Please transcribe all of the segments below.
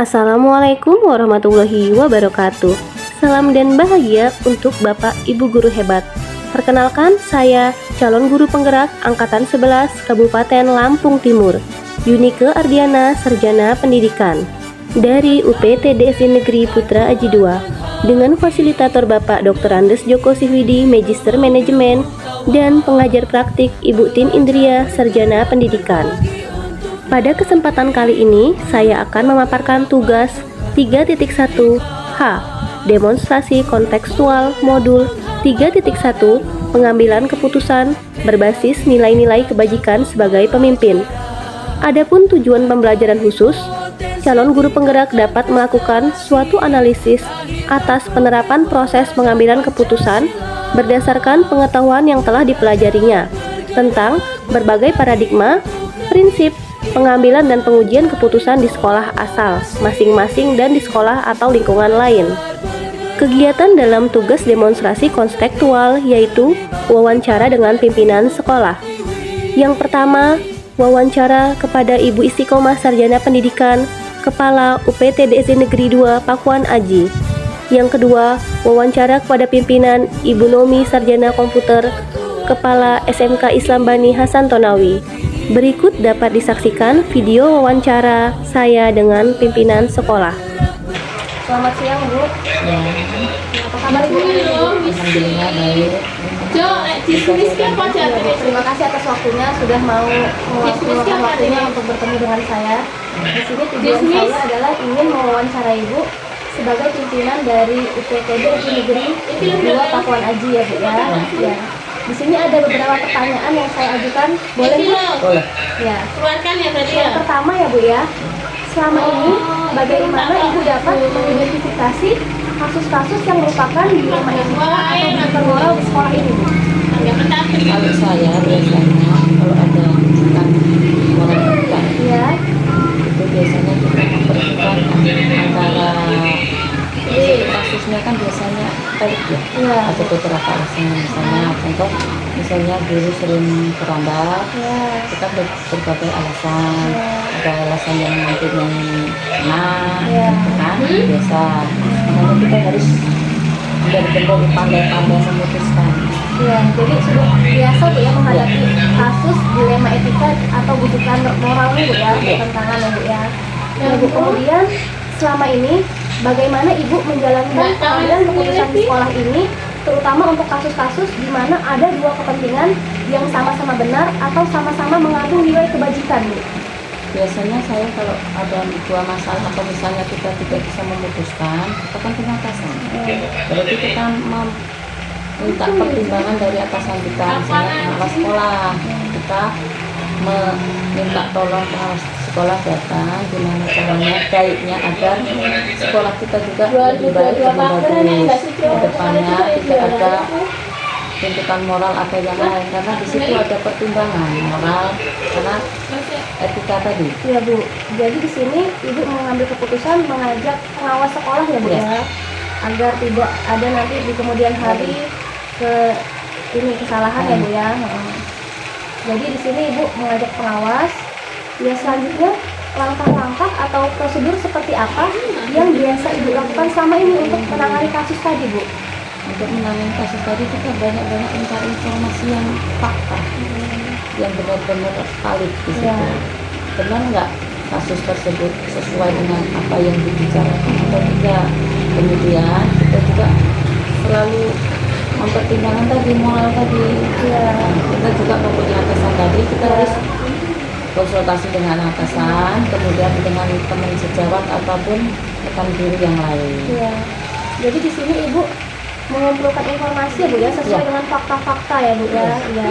Assalamualaikum warahmatullahi wabarakatuh. Salam dan bahagia untuk Bapak Ibu Guru hebat. Perkenalkan, saya calon guru penggerak Angkatan 11 Kabupaten Lampung Timur, Yunike Ardiana, Sarjana Pendidikan dari UPTDSD Negeri Putra Aji II, dengan fasilitator Bapak Dr. Andes Joko Sihwidi, Magister Manajemen, dan pengajar praktik Ibu Tin Indria, Sarjana Pendidikan. Pada kesempatan kali ini, saya akan memaparkan tugas 3.1H, demonstrasi kontekstual modul 3.1, pengambilan keputusan berbasis nilai-nilai kebajikan sebagai pemimpin. Adapun tujuan pembelajaran khusus, calon guru penggerak dapat melakukan suatu analisis atas penerapan proses pengambilan keputusan berdasarkan pengetahuan yang telah dipelajarinya tentang berbagai paradigma, prinsip, pengambilan dan pengujian keputusan di sekolah asal masing-masing dan di sekolah atau lingkungan lain. Kegiatan dalam tugas demonstrasi kontekstual yaitu wawancara dengan pimpinan sekolah. Yang pertama, wawancara kepada Ibu Istiqomah Sarjana Pendidikan, Kepala UPTDSD Negeri 2 Pakuan Aji. Yang kedua, wawancara kepada pimpinan Ibu Nomi Sarjana Komputer, Kepala SMK Islam Bani Hasan Tonawi. Berikut dapat disaksikan video wawancara saya dengan pimpinan sekolah. Selamat siang, Bu. Ya, Apa kabar, Ibu? alhamdulillah baik. Terima kasih atas waktunya sudah mau meluangkan waktunya untuk bertemu dengan saya. Di sini tujuan saya adalah ingin mewawancara Ibu sebagai pimpinan dari UPTDSD Negeri 2 Pakuan Aji ya, Bu ya. Ya. Di sini ada beberapa pertanyaan yang saya ajukan, boleh Bu? Boleh. Ya. Keluarkan ya berarti ya. Yang pertama ya Bu ya, selama ini bagaimana Ibu dapat mengidentifikasi kasus-kasus yang merupakan dilema etika atau bukan moral di sekolah ini, Bu? Kalau saya biasanya kalau ada tentang moral etika Ya. itu biasanya kita memperhatikan antara kasusnya kan biasanya pelik ya. Ya. Ada beberapa alasan, misalnya guru sering terlambat. Ya. Kita berbagai alasan. Ya. Ada alasan yang nanti mengenang, Ya. kan biasa. Makanya kita harus benar-benar pandai-pandai memutuskan. Ya, jadi sudah biasa Bu ya menghadapi kasus dilema etika atau bujukan moral nih Bu ya, tentangan ya Bu ya. Nah Bu, kemudian selama ini bagaimana Ibu menjalankan pengambilan keputusan di sekolah ini, terutama untuk kasus-kasus di mana ada dua kepentingan yang sama-sama benar atau sama-sama mengandung nilai kebajikan, Bu? Biasanya saya kalau ada dua masalah atau misalnya kita tidak bisa memutuskan, kita kan punya atasan. Berarti kita minta pertimbangan dari atasan kita, misalnya pengawas sekolah. Kita meminta tolong pengawas sekolah datang gimana caranya baiknya agar sekolah kita juga lebih baik, lebih bagus ke depannya, tidak ada tuntutan moral atau yang lain, karena di situ ada pertimbangan moral karena etika tadi. Iya Bu, jadi di sini Ibu mengambil keputusan mengajak pengawas sekolah ya Bu ya, agar tidak ada nanti di kemudian hari kesalahan ya Bu ya. Jadi di sini Ibu mengajak pengawas. Ya, selanjutnya langkah-langkah atau prosedur seperti apa yang biasa Ibu lakukan selama ini untuk menangani kasus tadi, Bu? Untuk menangani kasus tadi kita banyak-banyak mencari informasi yang fakta, yang benar-benar valid di situ. Ya. Benar nggak kasus tersebut sesuai dengan apa yang dibicarakan atau tidak. Kemudian kita juga selalu mempertimbangkan tadi moral tadi. Ya. Kita juga mempunyai atasan tadi, kita harus konsultasi dengan atasan, kemudian dengan teman sejawat ataupun rekan guru yang lain. Ya. Jadi di sini Ibu mengumpulkan informasi ya Bu ya, sesuai dengan fakta-fakta ya Bu ya. Ya.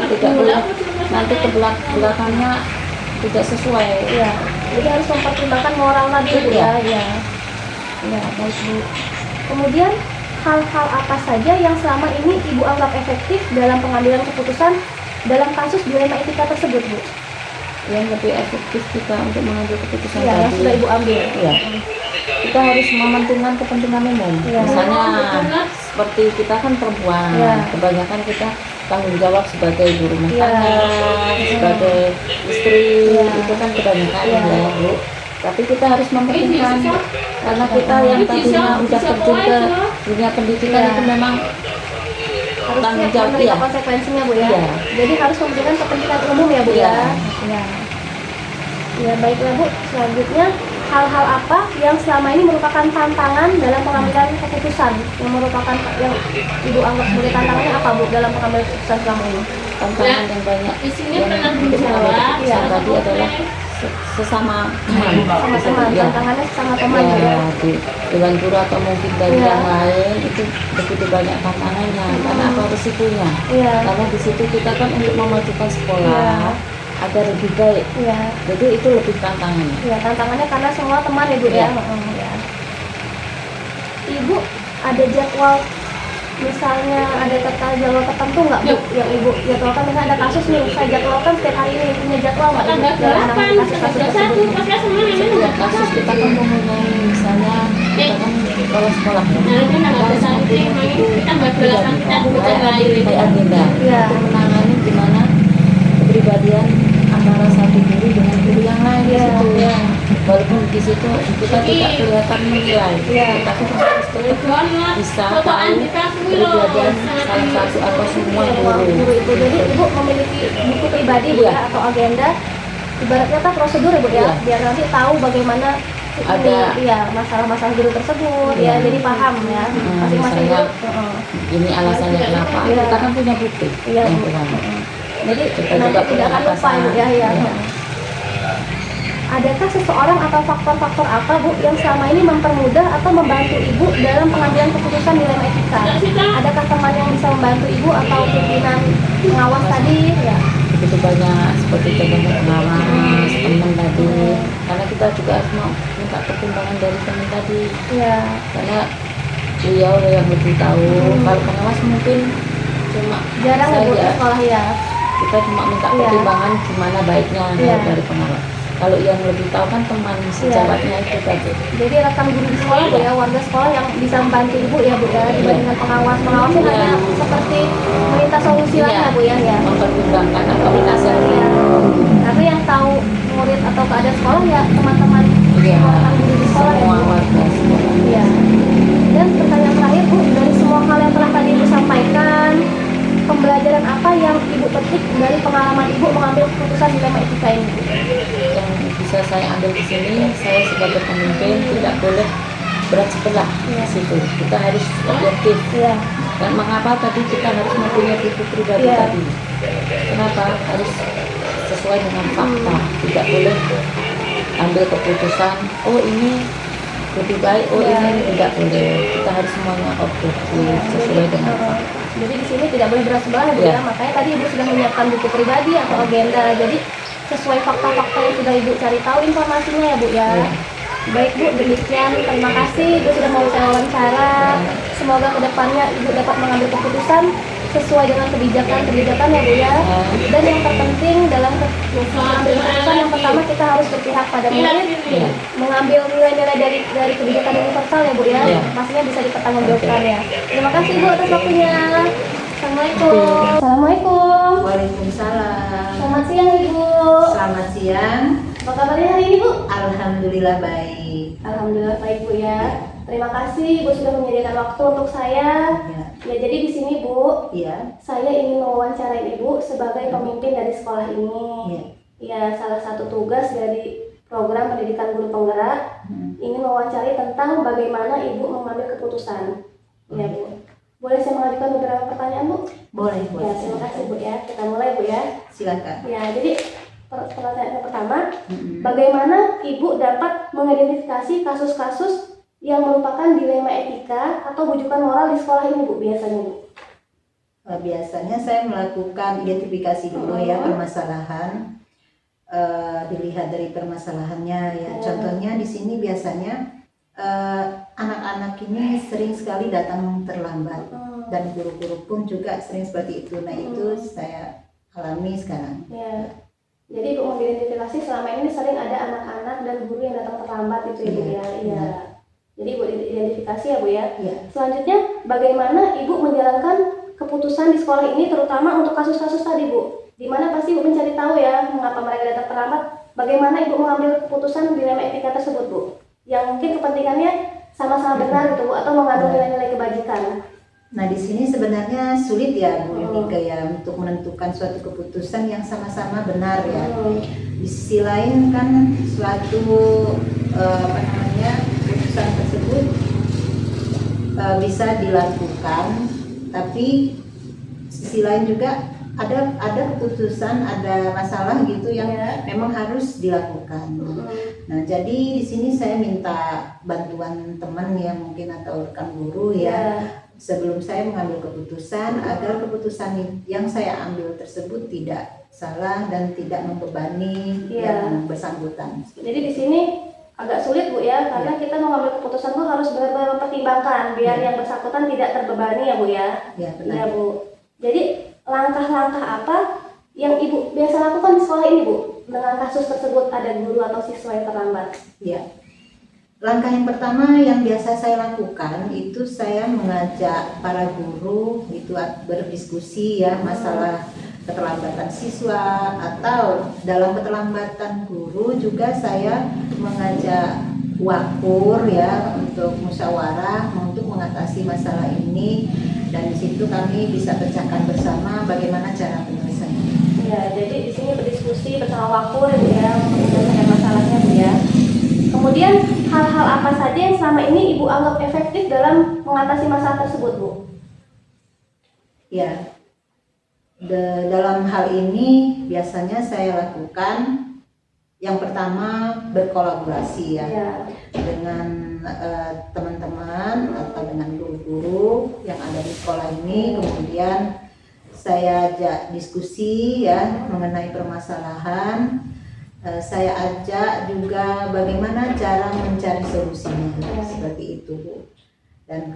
Tidak boleh nanti ke belakangnya tidak sesuai. Ya. Jadi harus mempertimbangkan moral tadi Bu ya. Ya. Ya, baik Bu. Kemudian hal-hal apa saja yang selama ini Ibu anggap efektif dalam pengambilan keputusan dalam kasus dilema etika tersebut, Bu? Yang lebih efektif kita untuk mengambil keputusan Ya, yang tadi. sudah Ibu ambil. Ya. Kita harus mementingkan kepentingan umum. Ya. Misalnya seperti kita kan perempuan, Ya. kebanyakan kita tanggung jawab sebagai ibu rumah Ya. tangga, sebagai istri, Ya. itu kan kebanyakan Ya. ya Bu. Tapi kita harus memperhatikan karena kita yang tadinya udah terjun ke dunia pendidikan Iya. itu memang Harus tanggung siap jawab menerima ya. konsekuensinya Bu ya. Iya. Jadi harus memberikan kepentingan umum ya Bu Iya. ya. Ya. Ya baiklah Bu, selanjutnya hal-hal apa yang selama ini merupakan tantangan dalam pengambilan keputusan, yang merupakan yang Ibu anggap sebagai tantangannya apa Bu dalam pengambilan keputusan selama ini? Tantangan yang banyak Isinya yang pernah untuk dijawab, mengambil keputusan ya. tadi adalah sesama teman. Sama teman, Ya. tantangannya sama teman Ya, ya. di Dewan Guru atau mungkin dari Iya. yang lain itu begitu banyak tantangannya karena apa risikonya. Iya. Karena di situ kita kan untuk memajukan sekolah agar lebih baik. Iya. Jadi itu lebih tantangannya. Ya, tantangannya karena semua teman ya Bu ya. Iya. Ya. Ibu ada jadwal, misalnya ada jadwal tertentu nggak Bu yang Ibu jadwalkan? Misalnya ada kasus nih, saya jadwalkan setiap hari ini, punya jadwal nggak Ibu Tanggal dalam 8, menangani kasus-kasus tanggal 1, tersebut? pas semua ini Setiap kasus kita kan mempunyai misalnya kita kan kalau sekolah ya. Nah, itu tanggal 1 tanggal 8 kita buka lain. Kayak agenda. Iya. Itu menangani gimana kepribadian antara satu guru dengan guru yang lain di Iya. situ. Walaupun di situ kita tidak kelihatan menilai, Iya. tapi kita harus bisa Fotoan tahu kita kuilo. kepribadian salah satu atau semua Guru itu. Jadi Ibu memiliki buku pribadi Bu Iya. ya, atau agenda, ibaratnya kan prosedur ya Bu ya, Iya. biar nanti tahu bagaimana Ada. iya masalah-masalah guru tersebut Iya. ya, jadi paham ya masing-masing misalnya guru. Heeh. ini alasannya kenapa, Iya. kita kan punya bukti Iya, yang Bu. pertama. Jadi Kita nanti juga tidak punya akan lupa atasan. Ibu ya. Iya. Adakah seseorang atau faktor-faktor apa Bu yang selama ini mempermudah atau membantu Ibu dalam pengambilan keputusan dilema etika? Adakah teman yang bisa membantu Ibu atau pimpinan pengawas tadi? Ya. Begitu banyak seperti contohnya pengawas, teman tadi, karena kita juga harus mau minta pertimbangan dari teman tadi, Ya. karena beliau yang lebih tahu. Kalau pengawas mungkin cuma Jarang ya Bu di saja, sekolah ya. kita cuma minta Iya. pertimbangan gimana baiknya Iya. dari pengawas. Kalau yang lebih tahu kan teman sejawatnya itu tadi. Jadi rekan guru di sekolah Bu ya, warga sekolah yang bisa membantu Ibu ya Bu ya, dibandingkan pengawas. Pengawasnya Iya. hanya seperti meminta solusi lah Iya. ya Bu ya. Ya. Mempertimbangkan atau menasihati. Ya. Karena yang tahu murid atau keadaan sekolah ya teman-teman Iya. rekan guru di sekolah ya Semua Bu. warga sekolah. Iya. Dan pertanyaan terakhir Bu, dari semua hal yang telah tadi Ibu sampaikan, pembelajaran apa yang Ibu petik dari pengalaman Ibu mengambil keputusan dilema etika ini Bu? Yang bisa saya ambil di sini, saya sebagai pemimpin tidak boleh berat sebelah Iya. di situ. Kita harus objektif. Iya. Dan mengapa tadi kita harus mempunyai buku pribadi Iya. tadi? Kenapa harus sesuai dengan fakta? Tidak boleh ambil keputusan. Oh ini lebih baik. Oh Iya. ini tidak boleh. Kita harus semuanya objektif sesuai dengan fakta. Jadi di sini tidak boleh berat sebelah ya Bu Iya. ya. Makanya tadi Ibu sudah menyiapkan buku pribadi atau agenda. Jadi sesuai fakta-fakta yang sudah Ibu cari tahu informasinya ya Bu ya. Iya. Baik Bu, demikian. Terima kasih Ibu sudah mau saya wawancara. Semoga kedepannya Ibu dapat mengambil keputusan sesuai dengan kebijakan ya Bu ya. Dan yang terpenting dalam mengambil keputusan yang pertama kita harus berpihak pada murid, Iya. mengambil nilai-nilai dari kebijakan universal ya Bu ya. Iya. Pastinya bisa dipertanggungjawabkan ya. Terima kasih Bu atas waktunya. Assalamualaikum. Assalamualaikum. Waalaikumsalam. Selamat siang Ibu. Selamat siang. Apa kabarnya hari ini Bu? Alhamdulillah baik. Alhamdulillah baik Bu ya. Terima kasih Ibu sudah menyediakan waktu untuk saya. Ya. Ya jadi di sini Bu, Iya. saya ingin mewawancarai Ibu sebagai pemimpin dari sekolah ini. Iya. Ya salah satu tugas dari program pendidikan guru penggerak ingin mewawancari tentang bagaimana Ibu mengambil keputusan. Ya Bu. Boleh saya mengajukan beberapa pertanyaan Bu? Boleh, Ya boleh. terima kasih Bu ya. Kita mulai Bu ya. Silakan. Ya jadi pertanyaan yang pertama, Mm-mm. bagaimana Ibu dapat mengidentifikasi kasus-kasus yang merupakan dilema etika atau bujukan moral di sekolah ini Bu biasanya Bu? Biasanya saya melakukan identifikasi dulu ya permasalahan. Dilihat dari permasalahannya ya. Contohnya di sini biasanya anak-anak ini sering sekali datang terlambat dan guru-guru pun juga sering seperti itu. Nah itu saya alami sekarang. Ya. Jadi Ibu mengidentifikasi selama ini sering ada anak-anak dan guru yang datang terlambat itu ya Bu Iya, ya. Iya. iya. Jadi Ibu identifikasi ya Bu ya. Ya. Selanjutnya bagaimana Ibu menjalankan keputusan di sekolah ini terutama untuk kasus-kasus tadi Bu? Dimana pasti Ibu mencari tahu ya mengapa mereka datang terlambat. bagaimana Ibu mengambil keputusan dilema etika tersebut, Bu? Yang mungkin kepentingannya sama-sama benar gitu, Bu, atau mengandung nilai-nilai kebajikan. Nah, di sini sebenarnya sulit ya Bu Yudika ya untuk menentukan suatu keputusan yang sama-sama benar ya. Di sisi lain kan suatu keputusan tersebut bisa dilakukan, tapi sisi lain juga ada keputusan, ada masalah gitu yang memang harus dilakukan. Nah, jadi di sini saya minta bantuan teman yang mungkin atau rekan guru ya. Sebelum saya mengambil keputusan, agar keputusan yang saya ambil tersebut tidak salah dan tidak membebani yang bersangkutan. Jadi di sini agak sulit Bu ya, karena kita mengambil keputusan tuh harus benar-benar mempertimbangkan biar yang bersangkutan tidak terbebani ya Bu ya. Ya, benar. Ya Bu. Jadi langkah-langkah apa yang Ibu biasa lakukan di sekolah ini Bu dengan kasus tersebut ada guru atau siswa yang terlambat? Ya. Langkah yang pertama yang biasa saya lakukan itu saya mengajak para guru itu berdiskusi ya masalah keterlambatan siswa, atau dalam keterlambatan guru juga saya mengajak wakur ya untuk musyawarah untuk mengatasi masalah ini, dan di situ kami bisa pecahkan bersama bagaimana cara penyelesaiannya. Ya, jadi di sini berdiskusi bersama wakur ya untuk menyelesaikan masalahnya Bu ya. Kemudian hal-hal apa saja yang selama ini Ibu anggap efektif dalam mengatasi masalah tersebut, Bu? Ya, dalam hal ini biasanya saya lakukan yang pertama berkolaborasi ya. Dengan teman-teman atau dengan guru-guru yang ada di sekolah ini, kemudian saya ajak diskusi ya mengenai permasalahan. Saya ajak juga bagaimana cara mencari solusinya seperti itu Bu. Dan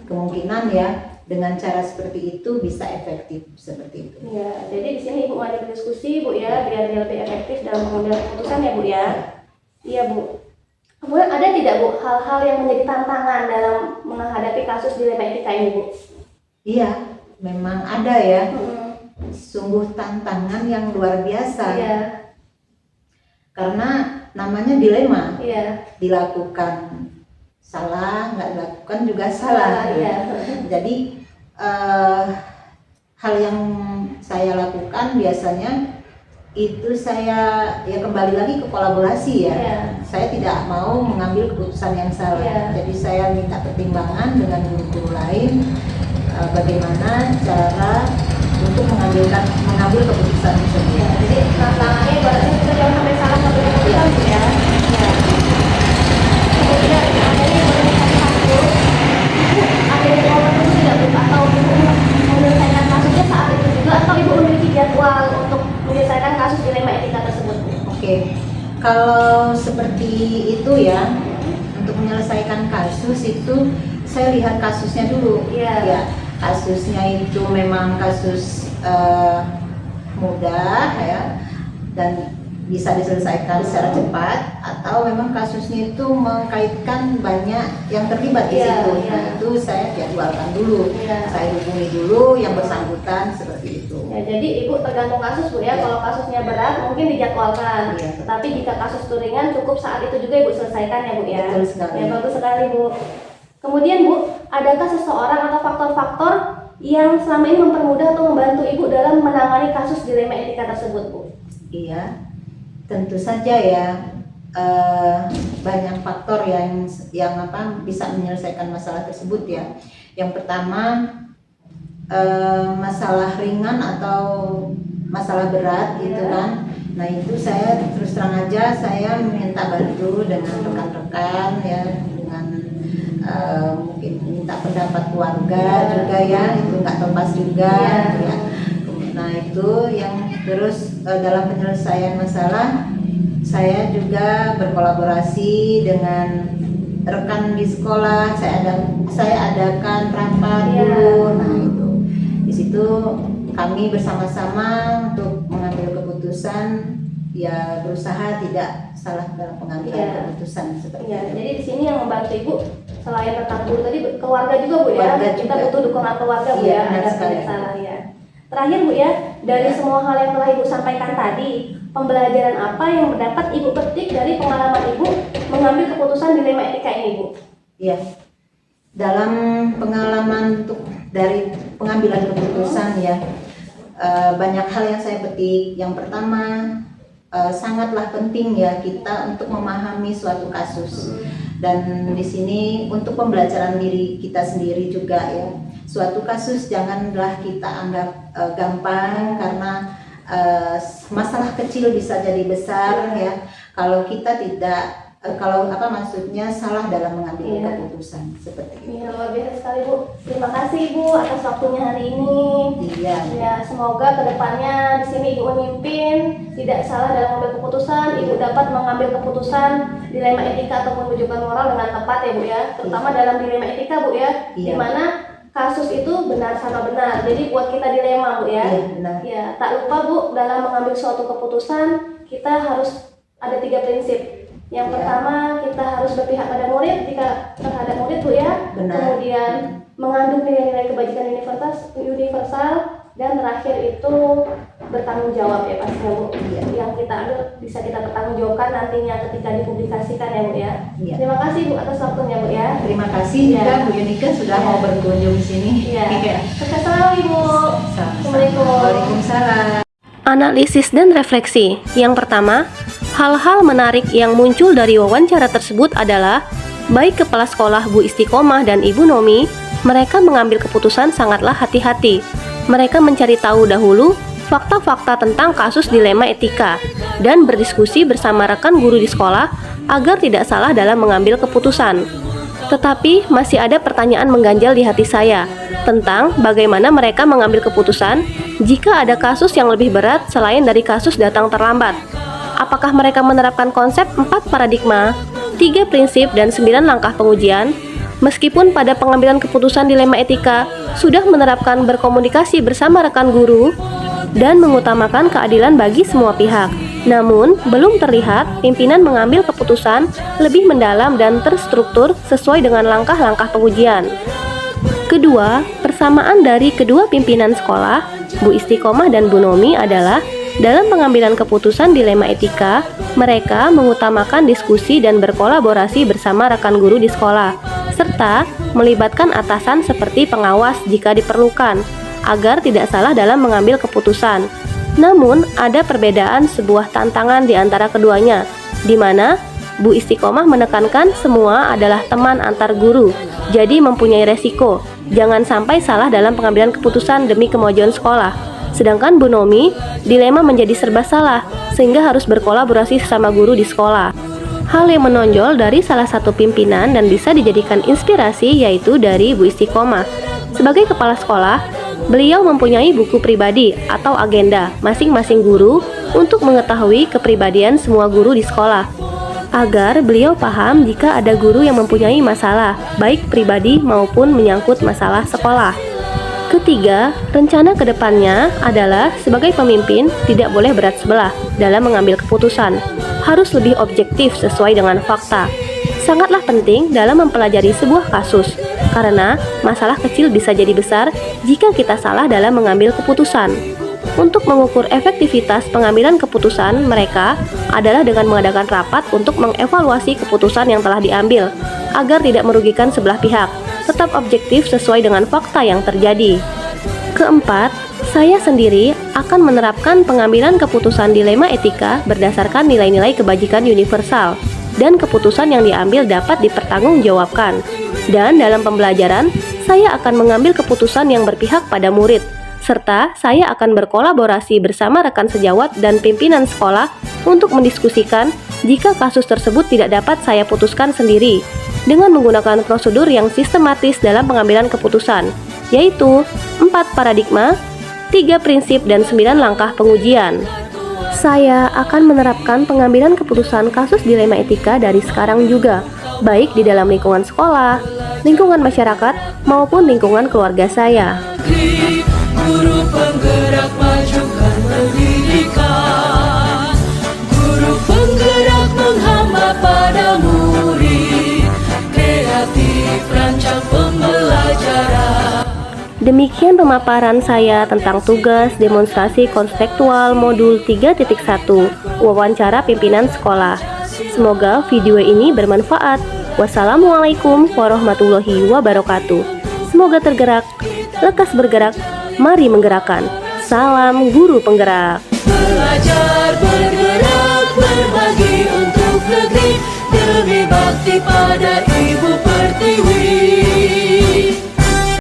kemungkinan ya dengan cara seperti itu bisa efektif seperti itu. Ya, jadi di sini Ibu ngajak berdiskusi Bu ya biar dia lebih efektif dalam pengambilan keputusan ya Bu ya. Iya Bu. Kemudian ada tidak Bu hal-hal yang menjadi tantangan dalam menghadapi kasus dilema etika ini Bu? Iya, memang ada ya. Sungguh tantangan yang luar biasa. Iya. Karena namanya dilema. Iya. Dilakukan salah, nggak dilakukan juga salah. Iya. Jadi hal yang saya lakukan biasanya itu saya ya kembali lagi ke kolaborasi ya. Saya tidak mau mengambil keputusan yang salah. Jadi saya minta pertimbangan dengan guru-guru lain bagaimana cara untuk mengambil keputusan tersebut. Jadi tantangannya ibaratnya kita jangan sampai salah satu keputusan ya. Kemudian ada yang tidak Bu atau Ibu menyelesaikan kasusnya saat itu juga, atau Ibu memiliki jadwal untuk menyelesaikan kasus dilema etika tersebut? Oke, kalau seperti itu ya, untuk menyelesaikan kasus itu saya lihat kasusnya dulu. Ya, kasusnya itu memang kasus mudah ya dan bisa diselesaikan secara cepat, atau memang kasusnya itu mengkaitkan banyak yang terlibat di situ. Nah, itu saya jadwalkan dulu. Saya hubungi dulu yang bersangkutan seperti itu. Ya, jadi Ibu tergantung kasus Bu ya. Kalau kasusnya berat mungkin dijadwalkan. Tapi jika kasus itu ringan cukup saat itu juga Ibu selesaikan ya Bu ya. Betul sekali. Ya, bagus sekali Bu. Kemudian Bu, adakah seseorang atau faktor-faktor yang selama ini mempermudah atau membantu Ibu dalam menangani kasus dilema etika tersebut Bu? Iya. Tentu saja ya, banyak faktor yang bisa menyelesaikan masalah tersebut ya. Yang pertama masalah ringan atau masalah berat gitu kan. Nah, itu saya terus terang aja saya minta bantu dengan rekan-rekan ya, dengan mungkin minta pendapat keluarga juga ya, itu nggak lepas juga ya. Nah, itu yang terus dalam penyelesaian masalah saya juga berkolaborasi dengan rekan di sekolah. Saya adakan rapat dulu. Nah, itu di situ kami bersama-sama untuk mengambil keputusan ya, berusaha tidak salah dalam pengambilan keputusan seperti itu. Jadi di sini yang membantu Ibu selain rekan guru tadi keluarga juga Bu ya. Keluarga kita juga. butuh dukungan keluarga Bu ya agar tidak salah ya. Terakhir Bu ya, dari semua hal yang telah Ibu sampaikan tadi, pembelajaran apa yang dapat Ibu petik dari pengalaman Ibu mengambil keputusan dilema etika ini Bu? Ya, dalam pengalaman untuk dari pengambilan keputusan ya, banyak hal yang saya petik. Yang pertama, sangatlah penting ya kita untuk memahami suatu kasus. Dan di sini untuk pembelajaran diri kita sendiri juga ya. Suatu kasus janganlah kita anggap gampang, karena masalah kecil bisa jadi besar ya. Kalau kita tidak maksudnya salah dalam mengambil keputusan seperti itu. Iya, luar biasa sekali Bu. Terima kasih Bu atas waktunya hari ini. Iya. Ya, semoga kedepannya di sini Ibu memimpin tidak salah dalam mengambil keputusan. Ibu dapat mengambil keputusan dilema etika ataupun rujukan moral dengan tepat ya Bu ya. Terutama dalam dilema etika Bu ya, Iya. di mana kasus itu benar sama benar. Jadi buat kita dilema Bu ya. Iya, benar. Ya, tak lupa Bu dalam mengambil suatu keputusan kita harus ada 3 prinsip. Yang pertama, kita harus berpihak pada murid jika terhadap murid Bu ya. Benar. Kemudian mengandung nilai-nilai kebajikan universal, dan terakhir itu bertanggung jawab ya pastinya Bu. Iya. Yang kita ambil bisa kita pertanggungjawabkan nantinya ketika dipublikasikan ya Bu ya. Iya. Terima kasih Bu atas waktunya Bu ya. Terima kasih Iya. juga Bu Yunika sudah Iya. mau berkunjung di sini. Iya. Sukses selalu Ibu. Sama-sama. Assalamualaikum. Waalaikumsalam. Analisis dan refleksi. Yang pertama, hal-hal menarik yang muncul dari wawancara tersebut adalah baik kepala sekolah Bu Istiqomah dan Ibu Nomi, mereka mengambil keputusan sangatlah hati-hati. Mereka mencari tahu dahulu fakta-fakta tentang kasus dilema etika dan berdiskusi bersama rekan guru di sekolah agar tidak salah dalam mengambil keputusan. Tetapi masih ada pertanyaan mengganjal di hati saya tentang bagaimana mereka mengambil keputusan jika ada kasus yang lebih berat selain dari kasus datang terlambat. Apakah mereka menerapkan konsep 4 paradigma, 3 prinsip, dan 9 langkah pengujian? Meskipun pada pengambilan keputusan dilema etika sudah menerapkan berkomunikasi bersama rekan guru dan mengutamakan keadilan bagi semua pihak, namun belum terlihat pimpinan mengambil keputusan lebih mendalam dan terstruktur sesuai dengan langkah-langkah pengujian. Kedua, persamaan dari kedua pimpinan sekolah, Bu Istiqomah dan Bu Nomi adalah dalam pengambilan keputusan dilema etika, mereka mengutamakan diskusi dan berkolaborasi bersama rekan guru di sekolah, serta melibatkan atasan seperti pengawas jika diperlukan, agar tidak salah dalam mengambil keputusan. Namun, ada perbedaan sebuah tantangan di antara keduanya, di mana Bu Istiqomah menekankan semua adalah teman antar guru, jadi mempunyai resiko. Jangan sampai salah dalam pengambilan keputusan demi kemajuan sekolah. Sedangkan Bu Nomi, dilema menjadi serba salah, sehingga harus berkolaborasi sesama guru di sekolah. Hal yang menonjol dari salah satu pimpinan dan bisa dijadikan inspirasi yaitu dari Bu Istiqomah. Sebagai kepala sekolah, beliau mempunyai buku pribadi atau agenda masing-masing guru untuk mengetahui kepribadian semua guru di sekolah, agar beliau paham jika ada guru yang mempunyai masalah, baik pribadi maupun menyangkut masalah sekolah. Ketiga, rencana kedepannya adalah sebagai pemimpin tidak boleh berat sebelah dalam mengambil keputusan, harus lebih objektif sesuai dengan fakta. Sangatlah penting dalam mempelajari sebuah kasus, karena masalah kecil bisa jadi besar jika kita salah dalam mengambil keputusan. Untuk mengukur efektivitas pengambilan keputusan mereka adalah dengan mengadakan rapat untuk mengevaluasi keputusan yang telah diambil, agar tidak merugikan sebelah pihak, tetap objektif sesuai dengan fakta yang terjadi. Keempat, saya sendiri akan menerapkan pengambilan keputusan dilema etika berdasarkan nilai-nilai kebajikan universal, dan keputusan yang diambil dapat dipertanggungjawabkan. Dan dalam pembelajaran, saya akan mengambil keputusan yang berpihak pada murid, serta saya akan berkolaborasi bersama rekan sejawat dan pimpinan sekolah untuk mendiskusikan jika kasus tersebut tidak dapat saya putuskan sendiri, dengan menggunakan prosedur yang sistematis dalam pengambilan keputusan, yaitu 4 paradigma, 3 prinsip, dan 9 langkah pengujian. Saya akan menerapkan pengambilan keputusan kasus dilema etika dari sekarang juga, baik di dalam lingkungan sekolah, lingkungan masyarakat, maupun lingkungan keluarga saya. Guru penggerak majukan pendidikan, guru penggerak menghamba pada murid, kreatif rancang pembelajaran. Demikian pemaparan saya tentang tugas demonstrasi konstekstual modul 3.1 wawancara pimpinan sekolah. Semoga video ini bermanfaat. Wassalamualaikum warahmatullahi wabarakatuh. Semoga tergerak, lekas bergerak, mari menggerakkan. Salam guru penggerak. Belajar bergerak berbagi untuk negeri demi bakti pada